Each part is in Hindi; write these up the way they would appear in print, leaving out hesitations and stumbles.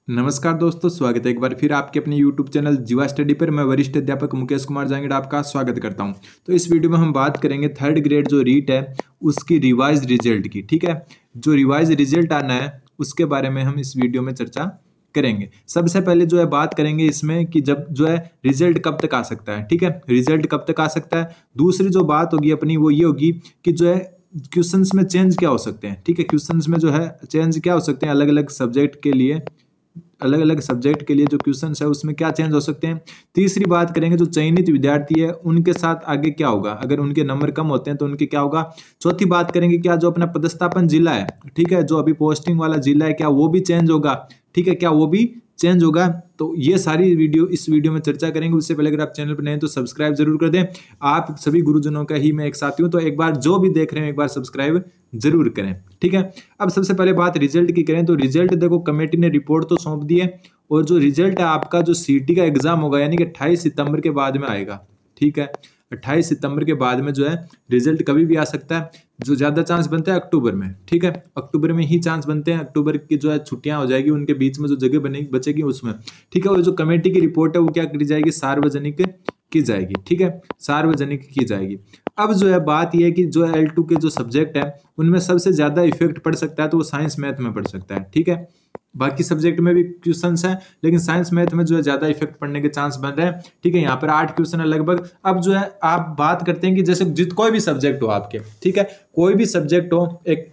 नमस्कार दोस्तों, स्वागत है एक बार फिर आपके अपने YouTube चैनल जीवा स्टडी पर। मैं वरिष्ठ अध्यापक मुकेश कुमार जांगड़ आपका स्वागत करता हूं। तो इस वीडियो में हम बात करेंगे थर्ड ग्रेड जो रीट है उसकी रिवाइज रिजल्ट की। ठीक है, जो रिवाइज रिजल्ट आना है उसके बारे में हम इस वीडियो में चर्चा करेंगे। सबसे पहले जो है बात करेंगे इसमें कि जब जो है रिजल्ट कब तक आ सकता है। ठीक है, रिजल्ट कब तक आ सकता है। दूसरी जो बात होगी अपनी वो ये होगी कि जो है क्वेश्चंस में चेंज क्या हो सकते हैं। ठीक है, क्वेश्चंस में जो है चेंज क्या हो सकते हैं, अलग अलग सब्जेक्ट के लिए जो क्वेश्चंस है उसमें क्या चेंज हो सकते हैं। तीसरी बात करेंगे जो चयनित विद्यार्थी है उनके साथ आगे क्या होगा, अगर उनके नंबर कम होते हैं तो उनके क्या होगा। चौथी बात करेंगे क्या जो अपना पदस्थापन जिला है, ठीक है, जो अभी पोस्टिंग वाला जिला है क्या वो भी चेंज होगा। ठीक है, क्या वो भी चेंज होगा। तो ये सारी इस वीडियो में चर्चा करेंगे। उससे पहले अगर आप चैनल पर नए हैं तो सब्सक्राइब जरूर कर दें। आप सभी गुरुजनों का ही मैं एक साथी हूं, तो एक बार जो भी देख रहे हैं एक बार सब्सक्राइब जरूर करें। ठीक है, अब सबसे पहले बात रिजल्ट की करें तो रिजल्ट देखो कमेटी ने रिपोर्ट तो सौंप दी है और जो रिजल्ट है आपका जो सीटी का एग्जाम होगा यानी कि 28 सितंबर के बाद में आएगा। ठीक है, 28 सितंबर के बाद में जो है रिजल्ट कभी भी आ सकता है। जो ज्यादा चांस बनता है अक्टूबर में। ठीक है, अक्टूबर में ही चांस बनते हैं। अक्टूबर की जो है छुट्टियां हो जाएगी, उनके बीच में जो जगह बनेगी बचेगी उसमें। ठीक है, और जो कमेटी की रिपोर्ट है वो क्या करी जाएगी, सार्वजनिक की जाएगी। ठीक है, सार्वजनिक की जाएगी। अब जो है बात यह है कि जो L2 के जो सब्जेक्ट है उनमें सबसे ज्यादा इफेक्ट पड़ सकता है तो वो साइंस मैथ में पड़ सकता है। ठीक है, बाकी सब्जेक्ट में भी क्वेश्चंस हैं लेकिन साइंस मैथ में जो है ज्यादा इफेक्ट पड़ने के चांस बन रहे हैं। ठीक है, यहाँ पर 8 क्वेश्चन है लगभग। अब जो है आप बात करते हैं कि जैसे कोई भी सब्जेक्ट हो आपके, ठीक है, कोई भी सब्जेक्ट हो, एक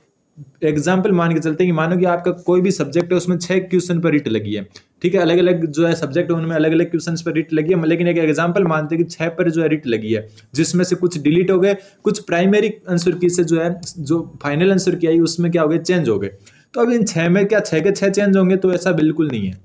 एग्जाम्पल मान के चलते हैं कि मानो कि आपका कोई भी सब्जेक्ट है उसमें 6 क्वेश्चन पर रिट लगी है। ठीक है, अलग अलग जो है सब्जेक्ट है उनमें अलग अलग क्वेश्चन पर रिट लगी है, लेकिन एक एग्जाम्पल मानते हैं कि 6 पर जो है रिट लगी है, जिसमें से कुछ डिलीट हो गए, कुछ प्राइमरी आंसर की से जो है जो फाइनल आंसर की आई उसमें क्या हो गए, चेंज हो गए। तो अब इन 6 में क्या 6 के 6 चेंज होंगे, तो ऐसा बिल्कुल नहीं है।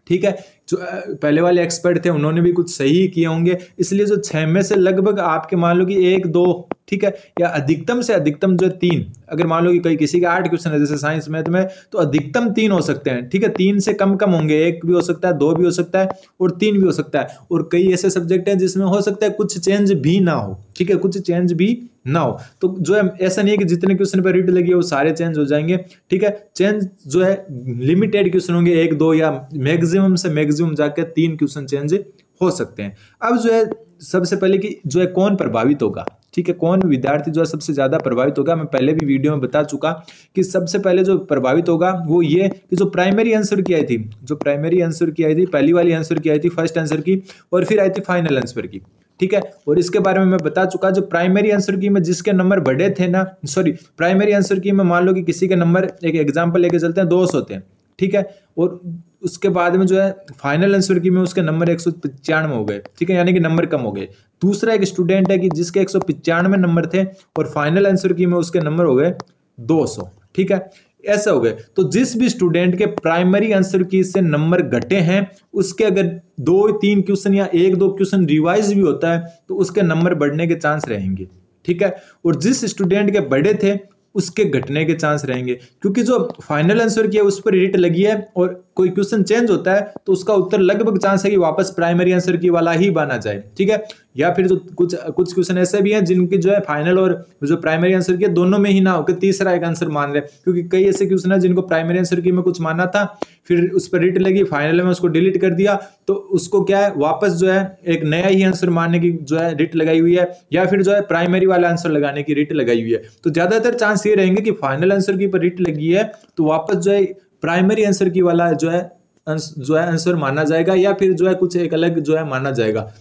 ठीक है, जो पहले वाले एक्सपर्ट थे उन्होंने भी कुछ सही ही किए होंगे, इसलिए जो 6 में से लगभग आपके मान लो कि 1 2, ठीक है, या अधिकतम से अधिकतम जो 3, अगर मान लो कि कोई किसी के 8 क्वेश्चन है जैसे साइंस मैथ में, तो अधिकतम 3 हो सकते हैं। ठीक है, 3 से कम कम होंगे, 1 भी हो सकता है, 2 भी हो सकता है और 3 भी हो सकता है। और कई ऐसे सब्जेक्ट हैं जिसमें हो सकता है कुछ चेंज भी ना हो। ठीक है, कुछ चेंज भी ना हो, तो जो है ऐसा नहीं है कि जितने क्वेश्चन पर रीड लगी है वो सारे चेंज हो जाएंगे। ठीक है, चेंज जो है लिमिटेड क्वेश्चन होंगे, 1 2 या मैक्सिमम से मैक्सिमम जाकर 3 क्वेश्चन चेंज हो सकते हैं। अब जो है सबसे पहले कि जो है कौन प्रभावित होगा। ठीक है, कौन विद्यार्थी जो है सबसे ज्यादा प्रभावित होगा, मैं पहले भी वीडियो में बता चुका कि सबसे पहले जो प्रभावित होगा वो ये कि जो प्राइमरी आंसर की आई थी, पहली वाली आंसर की आई थी, फर्स्ट आंसर की, और फिर आई थी फाइनल आंसर की। ठीक है, और इसके बारे में मैं बता चुका, जो प्राइमरी आंसर की में जिसके नंबर बढ़े थे ना, प्राइमरी आंसर की में मान लो कि किसी के नंबर, एक एग्जांपल लेके चलते हैं, 200 थे। ठीक है, और उसके बाद में जो है फाइनल आंसर की में उसके नंबर 195 हो गए। ठीक है, यानी कि नंबर कम हो गए। दूसरा एक स्टूडेंट है कि जिसके 195 नंबर थे और फाइनल आंसर की में उसके नंबर हो गए 200। ठीक है, ऐसा हो गए। तो जिस भी स्टूडेंट के प्राइमरी आंसर की से नंबर घटे हैं उसके अगर 2 3 क्वेश्चन या 1 2 क्वेश्चन रिवाइज भी होता है तो उसके नंबर बढ़ने के चांस रहेंगे। ठीक है, और जिस स्टूडेंट के बढ़े थे उसके घटने के चांस रहेंगे, क्योंकि जो फाइनल आंसर किया उस पर रिट लगी है और कोई क्वेश्चन चेंज होता है तो उसका उत्तर लगभग चांस है कि वापस प्राइमरी आंसर की वाला ही बना जाए। ठीक है, या फिर जो कुछ क्वेश्चन ऐसे भी हैं जिनकी जो है फाइनल और जो प्राइमरी आंसर की दोनों में ही ना होकर तीसरा एक आंसर मान रहे, क्योंकि कई ऐसे क्वेश्चन है जिनको प्राइमरी आंसर की में कुछ माना था, फिर उस पर रिट लगी, फाइनल में उसको डिलीट कर दिया, तो उसको क्या है वापस जो है एक नया ही आंसर मानने की जो है रिट लगाई हुई है, या फिर जो है प्राइमरी वाला आंसर लगाने की रिट लगाई हुई है। तो ज्यादातर चांस ये रहेंगे कि फाइनल आंसर की पर रिट लगी है तो वापस जो है प्राइमरी आंसर की वाला जो है आंसर माना जाएगा, या फिर जो है कुछ एक अलग जो है माना जाएगा।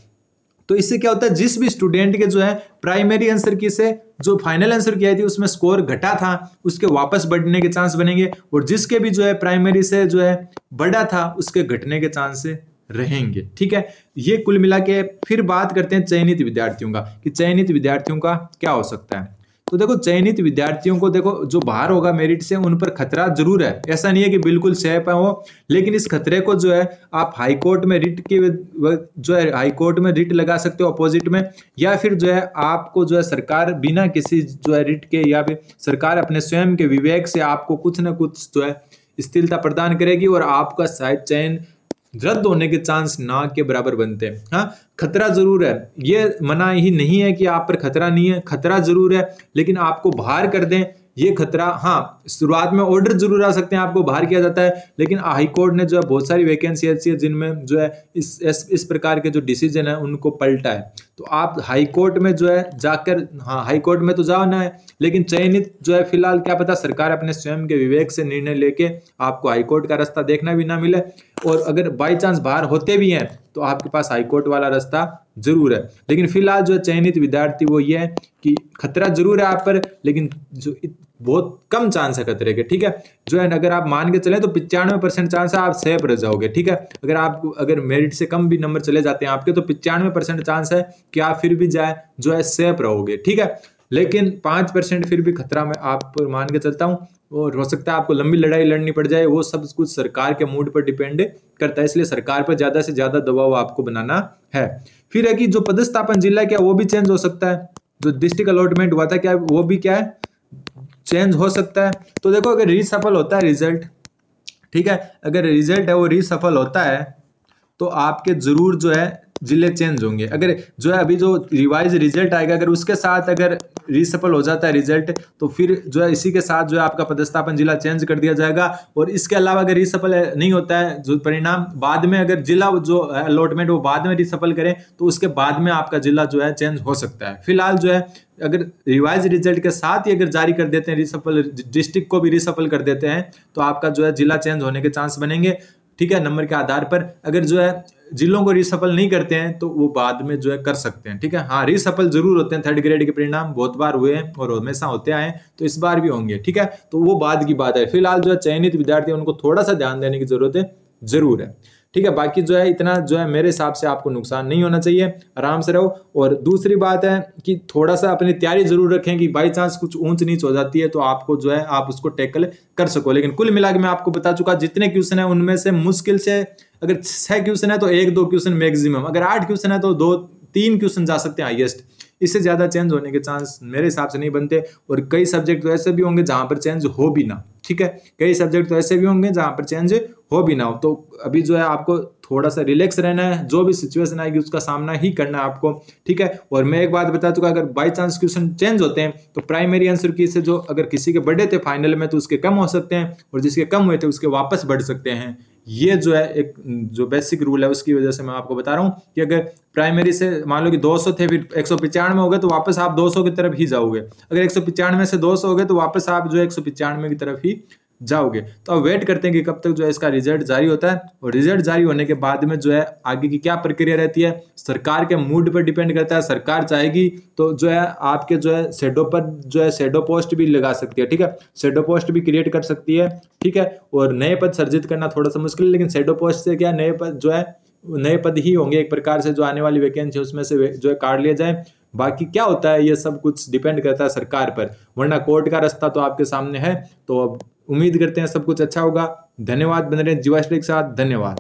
तो इससे क्या होता है, जिस भी स्टूडेंट के जो है प्राइमरी आंसर की से जो फाइनल आंसर की आई थी उसमें स्कोर घटा था उसके वापस बढ़ने के चांस बनेंगे, और जिसके भी जो है प्राइमरी से जो है बढ़ा था उसके घटने के चांस रहेंगे। ठीक है, ये कुल मिला के फिर बात करते हैं चयनित विद्यार्थियों का, कि चयनित विद्यार्थियों का क्या हो सकता है। तो देखो चयनित विद्यार्थियों को देखो जो बाहर होगा मेरिट से उन पर खतरा जरूर है, ऐसा नहीं है कि बिल्कुल सेफ हो, लेकिन इस खतरे को जो है आप हाई कोर्ट में रिट के जो है हाई कोर्ट में रिट लगा सकते हो अपोजिट में, या फिर जो है आपको जो है सरकार बिना किसी जो है रिट के, या फिर सरकार अपने स्वयं के विवेक से आपको कुछ ना कुछ जो है स्थिरता प्रदान करेगी और आपका शायद चयन रद्द होने के चांस ना के बराबर बनते हैं। हाँ, खतरा जरूर है, ये मना ही नहीं है कि आप पर खतरा नहीं है, खतरा जरूर है, लेकिन आपको बाहर कर दें ये खतरा, हाँ शुरुआत में ऑर्डर जरूर आ सकते हैं, आपको बाहर किया जाता है, लेकिन हाई कोर्ट ने जो है बहुत सारी वैकेंसी ऐसी है जिनमें जो है इस प्रकार के जो डिसीजन है उनको पलटा है। तो आप हाई कोर्ट में जो है जाकर, हाँ हाई कोर्ट में तो जाओ ना है, लेकिन चयनित जो है फिलहाल क्या पता सरकार अपने स्वयं के विवेक से निर्णय लेके आपको हाई कोर्ट का रास्ता देखना भी ना मिले, और अगर बाई चांस बाहर होते भी हैं तो आपके पास हाई कोर्ट वाला रास्ता जरूर है। लेकिन फिलहाल जो चयनित विद्यार्थी वो ये है कि खतरा जरूर है आप पर, लेकिन जो बहुत कम चांस है खतरे के, ठीक है। जो है अगर आप मान के चले तो 95% चांस है आप सेफ रह जाओगे, ठीक है। अगर मेरिट से कम भी नंबर चले जाते हैं आपके तो 95% चांस है कि आप फिर भी जाए जो है सेफ रहोगे, ठीक है। लेकिन 5% फिर भी खतरा मैं आप मान के चलता हूँ, और हो सकता है आपको लंबी लड़ाई लड़नी पड़ जाए, वो सब कुछ सरकार के मूड पर डिपेंड करता है, इसलिए सरकार पर ज्यादा से ज्यादा दबाव आपको बनाना है। फिर है कि जो पदस्थापन जिला क्या वो भी चेंज हो सकता है, जो डिस्ट्रिक्ट अलॉटमेंट हुआ था क्या वो भी क्या है चेंज हो सकता है। तो देखो अगर रीसफल होता है रिजल्ट, ठीक है, अगर रिजल्ट है वो रीसफल होता है तो आपके जरूर जो है जिले चेंज होंगे। अगर जो है अभी जो रिवाइज रिजल्ट आएगा अगर उसके साथ अगर रीसफल हो जाता है रिजल्ट तो फिर जो है इसी के साथ जो है आपका पदस्थापन जिला चेंज कर दिया जाएगा। और इसके अलावा अगर रीसफल नहीं होता है जो परिणाम बाद में, अगर जिला जो अलॉटमेंट वो बाद में रीसफल करें तो उसके बाद में आपका जिला जो है चेंज हो सकता है। फिलहाल जो है अगर रिवाइज रिजल्ट के साथ ही अगर जारी कर देते हैं रीसफल, डिस्ट्रिक्ट को भी रीसफल कर देते हैं तो आपका जो है जिला चेंज होने के चांस बनेंगे, ठीक है, नंबर के आधार पर। अगर जो है जिलों को रीसफल नहीं करते हैं तो वो बाद में जो है कर सकते हैं, ठीक है। हाँ रीसफल जरूर होते हैं, थर्ड ग्रेड के परिणाम बहुत बार हुए हैं और हमेशा होते आए हैं, तो इस बार भी होंगे, ठीक है। तो वो बाद की बात है, फिलहाल जो है चयनित विद्यार्थी उनको थोड़ा सा ध्यान देने की जरूरत है, जरूर है, ठीक है। बाकी जो है इतना जो है मेरे हिसाब से आपको नुकसान नहीं होना चाहिए, आराम से रहो। और दूसरी बात है कि थोड़ा सा अपनी तैयारी जरूर रखें कि बाई चांस कुछ ऊंच नीच हो जाती है तो आपको जो है आप उसको टैकल कर सको। लेकिन कुल मिला के मैं आपको बता चुका जितने क्वेश्चन है उनमें से मुश्किल से अगर 6 क्वेश्चन है तो 1-2 क्वेश्चन मैक्सिमम, अगर 8 क्वेश्चन है तो 2-3 क्वेश्चन जा सकते हैं हाईएस्ट, इससे ज्यादा चेंज होने के चांस मेरे हिसाब से नहीं बनते। और कई सब्जेक्ट तो ऐसे भी होंगे जहां पर चेंज हो भी ना, ठीक है, कई सब्जेक्ट तो ऐसे भी होंगे जहां पर चेंज हो भी ना हो। तो अभी जो है आपको थोड़ा सा रिलैक्स रहना है, जो भी सिचुएशन आएगी उसका सामना ही करना है आपको, ठीक है। और मैं एक बात बता चुका, अगर बाई चांस क्वेश्चन चेंज होते हैं तो प्राइमरी आंसर की से जो अगर किसी के बढ़े थे फाइनल में तो उसके कम हो सकते हैं, और जिसके कम हुए थे उसके वापस बढ़ सकते हैं। ये जो है एक जो बेसिक रूल है उसकी वजह से मैं आपको बता रहा हूँ कि अगर प्राइमरी से मान लो कि 200 थे फिर 195 हो गए तो वापस आप 200 की तरफ ही जाओगे, अगर 195 से 200 हो गए तो वापस आप जो है 195 की तरफ ही जाओगे। तो अब वेट करते हैं कि कब तक जो है इसका रिजल्ट जारी होता है, और रिजल्ट जारी होने के बाद में जो है आगे की क्या प्रक्रिया रहती है सरकार के मूड पर डिपेंड करता है। सरकार चाहेगी तो जो है आपके जो है शैडो पर जो है शैडो पोस्ट भी लगा सकती है, ठीक है, शैडो पोस्ट भी क्रिएट कर सकती है, ठीक है। और नए पद सर्जित करना थोड़ा सा मुश्किल है, लेकिन शैडो पोस्ट से क्या नए पद जो है नए पद ही होंगे एक प्रकार से, जो आने वाली वैकेंसी उसमें से जो है काट लिया जाए। बाकी क्या होता है ये सब कुछ डिपेंड करता है सरकार पर, वरना कोर्ट का रास्ता तो आपके सामने है। तो अब उम्मीद करते हैं सब कुछ अच्छा होगा। धन्यवाद, बने रहें जीवा स्टडी के साथ, धन्यवाद।